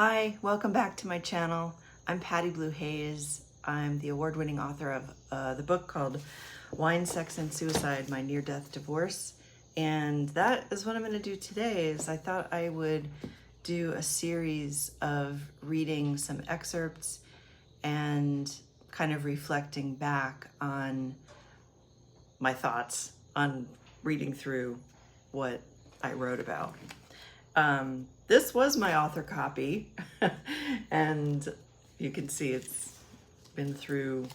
Hi, welcome back to my channel. I'm Patty Blue Hayes. I'm the award-winning author of the book called Wine, Sex, and Suicide, My Near-Death Divorce. And that is what I'm going to do today. Is I thought I would do a series of reading some excerpts and kind of reflecting back on my thoughts on reading through what I wrote about. This was my author copy, and you can see it's been through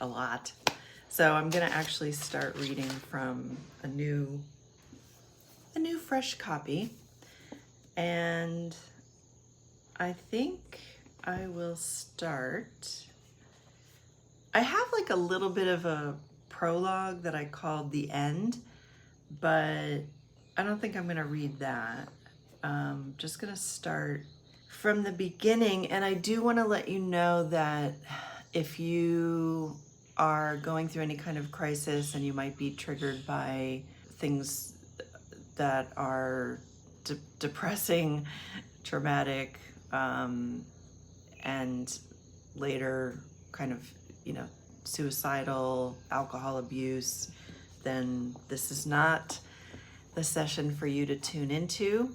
a lot. So I'm gonna actually start reading from a new fresh copy, and I think I will start. I have like a little bit of a prologue that I called The End, but I don't think I'm gonna read that. Just gonna start from the beginning, and I do want to let you know that if you are going through any kind of crisis and you might be triggered by things that are depressing, traumatic, and later kind of, suicidal, alcohol abuse, then this is not the session for you to tune into.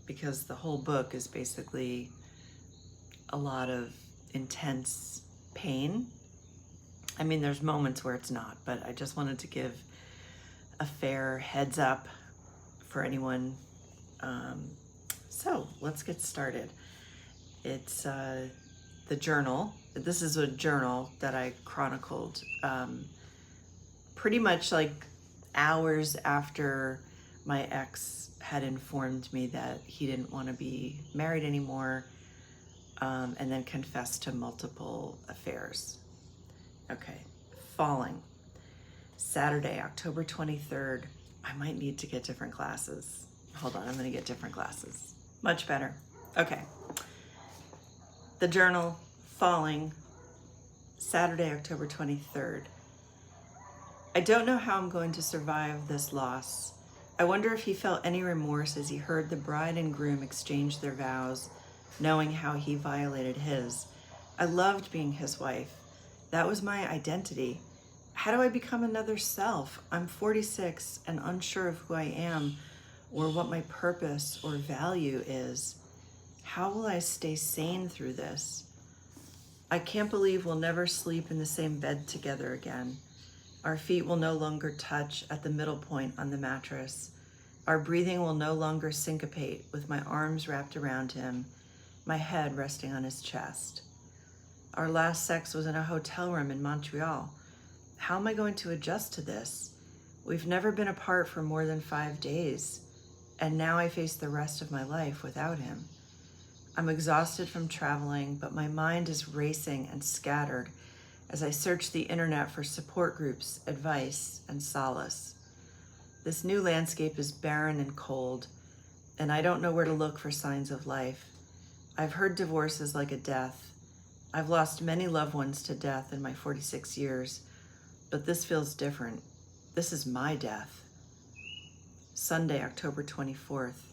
Because the whole book is basically a lot of intense pain. I mean, there's moments where it's not, but I just wanted to give a fair heads up for anyone. So let's get started. It's the journal. This is a journal that I chronicled pretty much like hours after my ex had informed me that he didn't want to be married anymore, and then confessed to multiple affairs. Okay, falling. Saturday, October 23rd. I might need to get different glasses. Hold on, I'm gonna get different glasses. Much better. Okay. The journal, falling, Saturday, October 23rd. I don't know how I'm going to survive this loss. I wonder if he felt any remorse as he heard the bride and groom exchange their vows, knowing how he violated his. I loved being his wife. That was my identity. How do I become another self? I'm 46 and unsure of who I am or what my purpose or value is. How will I stay sane through this? I can't believe we'll never sleep in the same bed together again. Our feet will no longer touch at the middle point on the mattress. Our breathing will no longer syncopate with my arms wrapped around him, my head resting on his chest. Our last sex was in a hotel room in Montreal. How am I going to adjust to this? We've never been apart for more than 5 days, and now I face the rest of my life without him. I'm exhausted from traveling, but my mind is racing and scattered as I search the internet for support groups, advice, and solace. This new landscape is barren and cold, and I don't know where to look for signs of life. I've heard divorce is like a death. I've lost many loved ones to death in my 46 years, but this feels different. This is my death. Sunday, October 24th.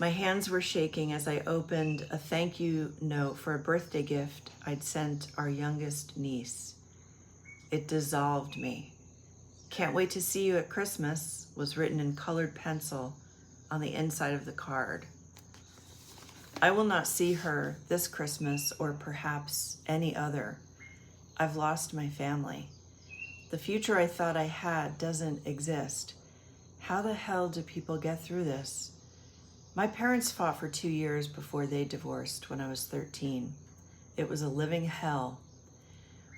My hands were shaking as I opened a thank you note for a birthday gift I'd sent our youngest niece. It dissolved me. Can't wait to see you at Christmas was written in colored pencil on the inside of the card. I will not see her this Christmas or perhaps any other. I've lost my family. The future I thought I had doesn't exist. How the hell do people get through this? My parents fought for 2 years before they divorced when I was 13. It was a living hell.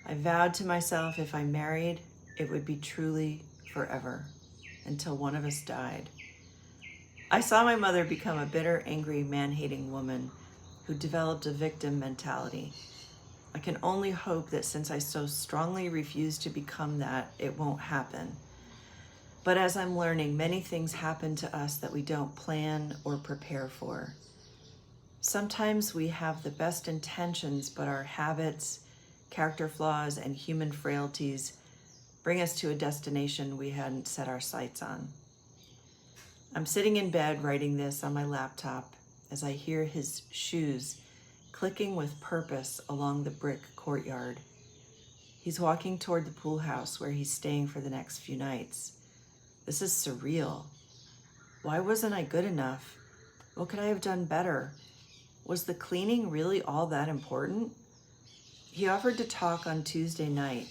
I vowed to myself if I married, it would be truly forever, until one of us died. I saw my mother become a bitter, angry, man-hating woman who developed a victim mentality. I can only hope that since I so strongly refuse to become that, it won't happen. But as I'm learning, many things happen to us that we don't plan or prepare for. Sometimes we have the best intentions, but our habits, character flaws, and human frailties bring us to a destination we hadn't set our sights on. I'm sitting in bed writing this on my laptop as I hear his shoes clicking with purpose along the brick courtyard. He's walking toward the pool house where he's staying for the next few nights. This is surreal. Why wasn't I good enough? What could I have done better? Was the cleaning really all that important? He offered to talk on Tuesday night.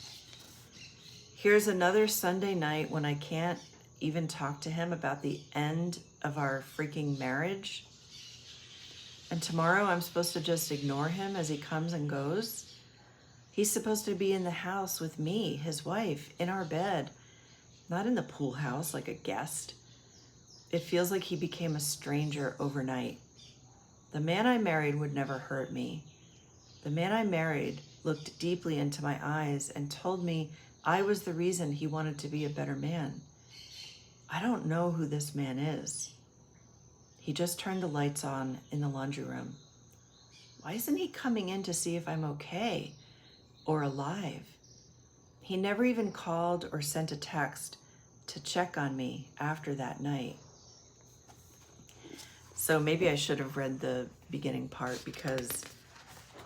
Here's another Sunday night when I can't even talk to him about the end of our freaking marriage. And tomorrow I'm supposed to just ignore him as he comes and goes. He's supposed to be in the house with me, his wife, in our bed, not in the pool house like a guest. It feels like he became a stranger overnight. The man I married would never hurt me. The man I married looked deeply into my eyes and told me I was the reason he wanted to be a better man. I don't know who this man is. He just turned the lights on in the laundry room. Why isn't he coming in to see if I'm okay or alive? He never even called or sent a text to check on me after that night. So maybe I should have read the beginning part because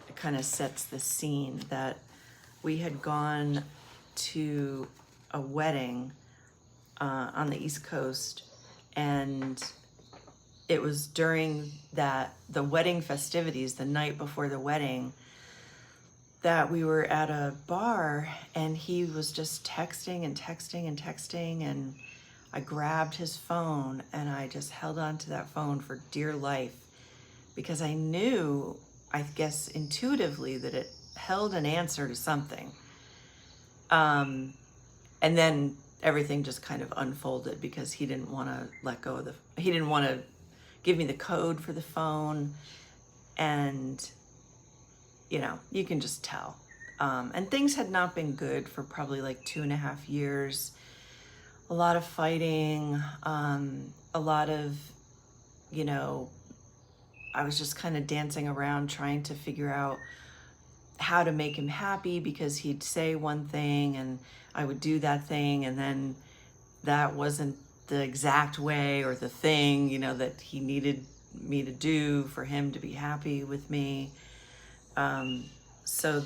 it kind of sets the scene that we had gone to a wedding on the East Coast, and it was during the wedding festivities, the night before the wedding, that we were at a bar and he was just texting and texting and texting, and I grabbed his phone and I just held on to that phone for dear life because I knew, I guess intuitively, that it held an answer to something. And then everything just kind of unfolded because he didn't want to let go of he didn't want to give me the code for the phone. And, you can just tell. And things had not been good for probably like 2.5 years. A lot of fighting, a lot of, I was just kind of dancing around trying to figure out how to make him happy because he'd say one thing and I would do that thing, and then that wasn't the exact way or the thing, that he needed me to do for him to be happy with me. So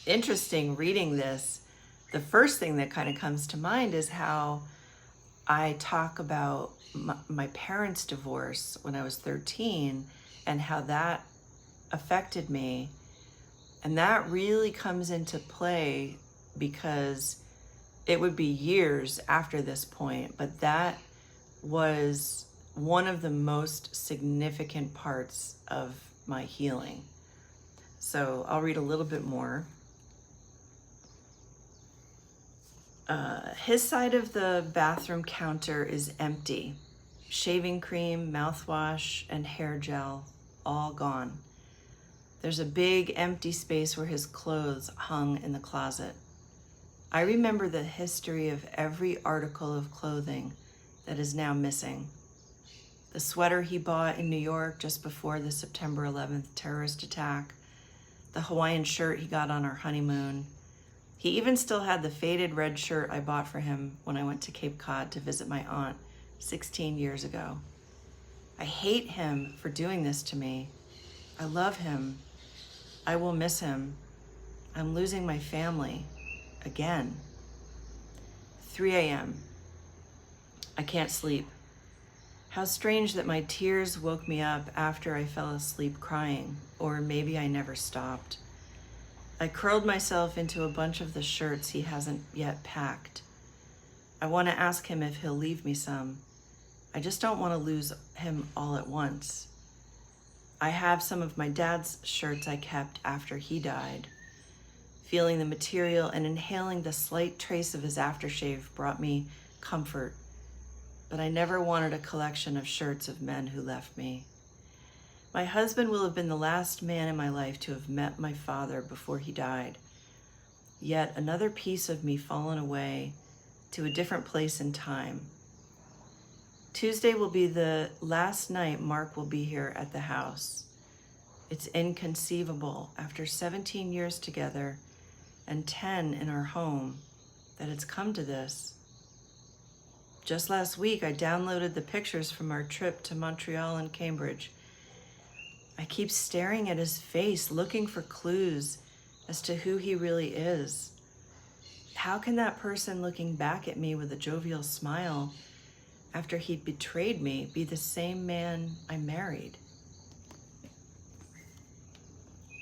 interesting reading this. The first thing that kind of comes to mind is how I talk about my parents' divorce when I was 13 and how that affected me. And that really comes into play because it would be years after this point, but that was one of the most significant parts of my healing. So I'll read a little bit more. His side of the bathroom counter is empty. Shaving cream, mouthwash, and hair gel, all gone. There's a big empty space where his clothes hung in the closet. I remember the history of every article of clothing that is now missing. The sweater he bought in New York just before the September 11th terrorist attack, the Hawaiian shirt he got on our honeymoon. He even still had the faded red shirt I bought for him when I went to Cape Cod to visit my aunt 16 years ago. I hate him for doing this to me. I love him. I will miss him. I'm losing my family again. 3 a.m. I can't sleep. How strange that my tears woke me up after I fell asleep crying, or maybe I never stopped. I curled myself into a bunch of the shirts he hasn't yet packed. I want to ask him if he'll leave me some. I just don't want to lose him all at once. I have some of my dad's shirts I kept after he died. Feeling the material and inhaling the slight trace of his aftershave brought me comfort, but I never wanted a collection of shirts of men who left me. My husband will have been the last man in my life to have met my father before he died. Yet another piece of me fallen away to a different place in time. Tuesday will be the last night Mark will be here at the house. It's inconceivable after 17 years together and 10 in our home that it's come to this. just last week, I downloaded the pictures from our trip to Montreal and Cambridge. I keep staring at his face, looking for clues as to who he really is. How can that person looking back at me with a jovial smile after he'd betrayed me be the same man I married?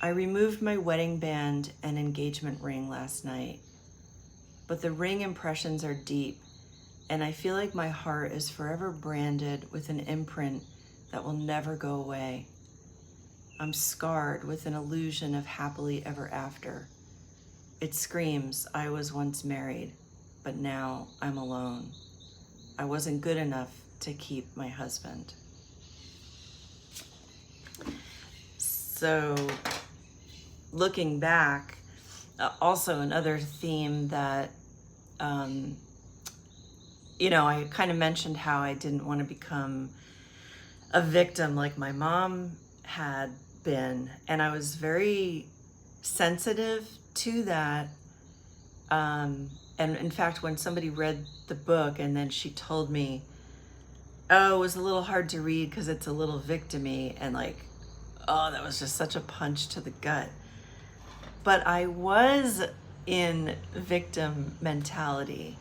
I removed my wedding band and engagement ring last night, but the ring impressions are deep, and I feel like my heart is forever branded with an imprint that will never go away. I'm scarred with an illusion of happily ever after. It screams, I was once married, but now I'm alone. I wasn't good enough to keep my husband. So, looking back, also another theme that, I kind of mentioned how I didn't want to become a victim like my mom had been, and I was very sensitive to that. And in fact, when somebody read the book and then she told me, oh, it was a little hard to read because it's a little victim-y, and that was just such a punch to the gut. But I was in victim mentality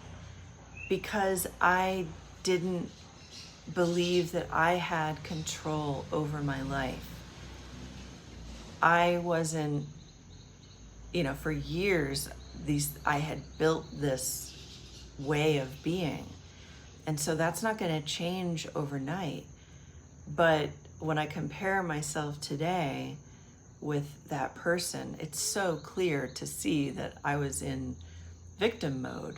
because I didn't believe that I had control over my life. I wasn't, for years, I had built this way of being. And so that's not going to change overnight. But when I compare myself today with that person, it's so clear to see that I was in victim mode,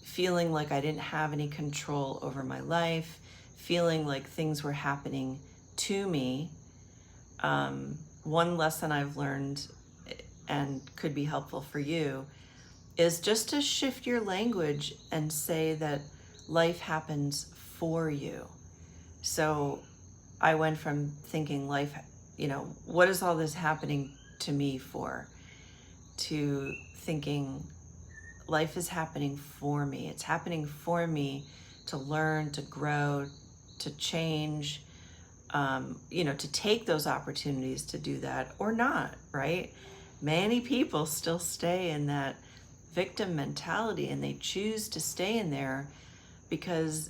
feeling like I didn't have any control over my life, feeling like things were happening to me. One lesson I've learned and could be helpful for you is just to shift your language and say that life happens for you. So I went from thinking life, what is all this happening to me for, to thinking life is happening for me. It's happening for me to learn, to grow, to change, to take those opportunities to do that or not, right? Many people still stay in that victim mentality, and they choose to stay in there because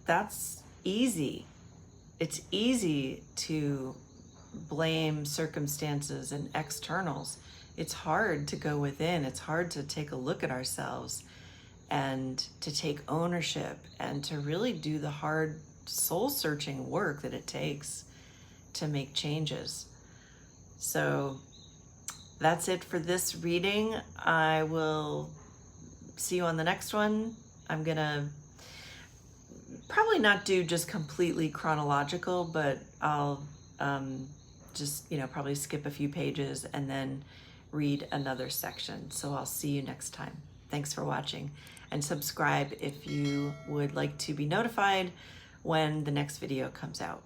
that's easy. It's easy to blame circumstances and externals. It's hard to go within. It's hard to take a look at ourselves and to take ownership and to really do the hard soul-searching work that it takes to make changes. So that's it for this reading. I will see you on the next one. I'm gonna probably not do just completely chronological, but I'll just probably skip a few pages and then read another section. So I'll see you next time. Thanks for watching, and subscribe if you would like to be notified when the next video comes out.